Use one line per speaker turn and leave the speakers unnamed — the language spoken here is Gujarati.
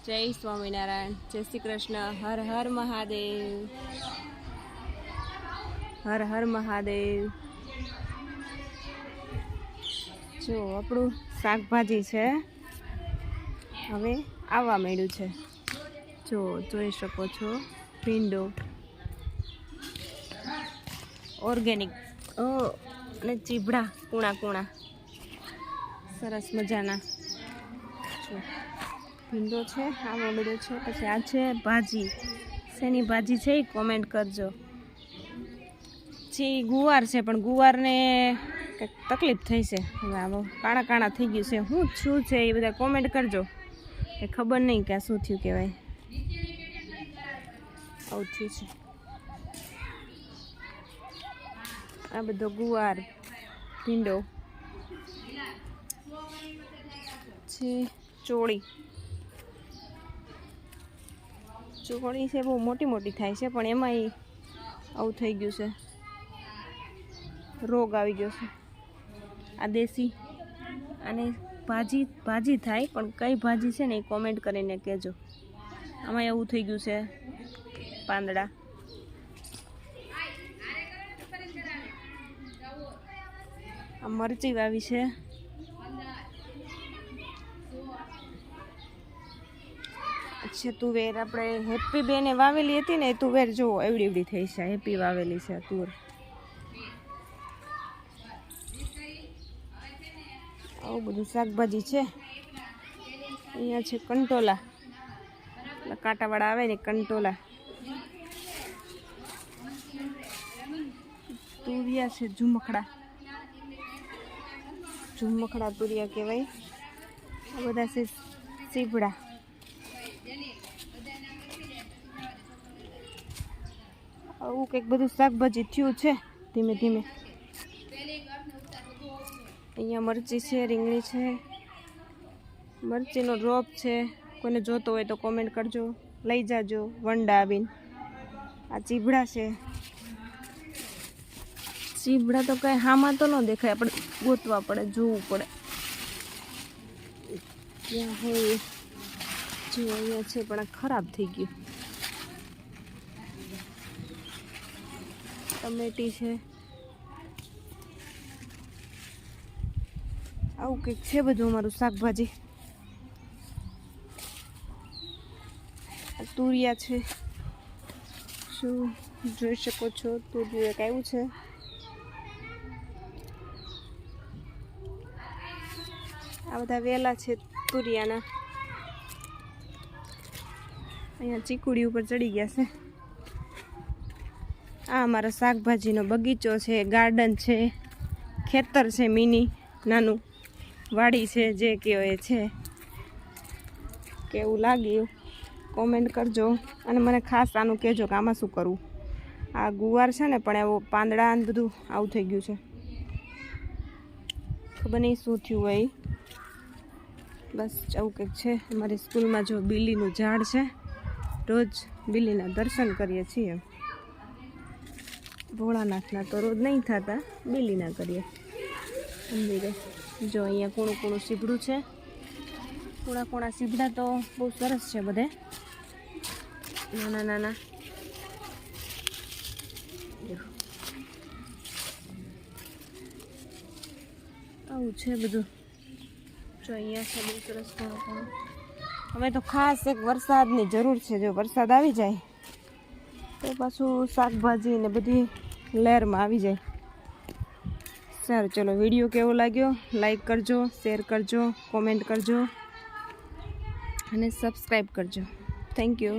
જય સ્વામિનારાયણ, જય શ્રી કૃષ્ણ, હર હર મહાદેવ, હર હર મહાદેવ। જો આપણું શાકભાજી છે હવે આવવા માંડ્યું છે। જો જોઈ શકો છો ભીંડો ઓર્ગેનિક અને ચીભડા કૂણા કૂણા સરસ મજાના જો ભીંડો છે આવવા માંડ્યો છે। પછી આ છે ભાજી, શેની ભાજી છે એ કોમેન્ટ કરજો। જે ગુવાર છે પણ ગુવારને કંઈક તકલીફ થઈ છે, હવે આવો કાણા કાણા થઈ ગયું છે, શું છે એ બધા કોમેન્ટ કરજો, એ ખબર નહીં કે આ શું થયું કહેવાય, આવું થયું છે। આ બધો ગુવાર ભીંડો છે, ચોળી છે બહુ મોટી મોટી થાય છે પણ એમાંય આવું થઈ ગયું છે, રોગ આવી ગયો છે। આ દેશી અને ભાજી થાય પણ કઈ ભાજી છે ને એ કોમેન્ટ કરીને કહેજો। આમાં એવું થઈ ગયું છે પાંદડા। આ મરચી વાવી છે તુવેર, આપણે હેપી બેને વાવેલી હતી ને એ તુવેર જો એવડી એવડી થઈ છે, હેપી વાવેલી છે તુર। આવું બધું શાકભાજી છે। અહીંયા છે કંટોલા, કાંટાવાળા આવે ને કંટોલા, તુરિયા છે ઝુમખડા તુરિયા કહેવાય। આ બધા છે ચીભડા, આવું કંઈક બધું શાકભાજી થયું છે ધીમે ધીમે। અહીંયા મરચી છે, રીંગણી છે, મરચીનો રોપ છે, કોઈને જોતો હોય તો કોમેન્ટ કરજો, લઈ જાજો વંડા આવીને। આ ચીભડા છે, ચીભડા તો કાંઈ હામાં તો ન દેખાય, આપણે ગોતવા પડે, જોવું પડે ક્યાં હોય। જો અહીંયા છે પણ આ ખરાબ થઈ ગયું। ટમેટી છે, આવું કંઈક છે બધું અમારું શાકભાજી। તુરિયા છે, શું જોઈ શકો છો તુરિયું એક આવ્યું છે। આ બધા વેલા છે તુરિયાના। અહીંયા ચીકુડી ઉપર ચડી ગયા છે। આ અમારો શાકભાજીનો બગીચો છે, ગાર્ડન છે, ખેતર છે, મિની નાનું વાડી છે, જે કહેવાય એ છે। કેવું લાગ્યું કોમેન્ટ કરજો, અને મને ખાસ આનું કહેજો કે આમાં શું કરવું। આ ગુવાર છે ને પણ એવું પાંદડા ને બધું આવું થઈ ગયું છે, ખબર નહીં શું થયું હોય। બસ આવું કંઈક છે। અમારી સ્કૂલમાં જો બિલીનું ઝાડ છે, રોજ બિલીના દર્શન કરીએ છીએ। ભોળાનાથના તો રોજ નહીં થતા, બિલીના કરીએ મંદિરે। જો અહીંયા કૂણું કૂણું સીભડું છે, કૂણા કૂણા સીભડા તો બહુ સરસ છે બધે, નાના નાના। આવું છે બધું, જો અહીંયા છે બહુ સરસ કૂણું કૂણું। હવે તો ખાસ એક વરસાદની જરૂર છે, જો વરસાદ આવી જાય તો પાછું શાકભાજી ને બધી લહેરમાં આવી જાય। સારું ચલો, વિડીયો કેવો લાગ્યો લાઈક કરજો, શેર કરજો, કોમેન્ટ કરજો અને સબસ્ક્રાઈબ કરજો। Thank you.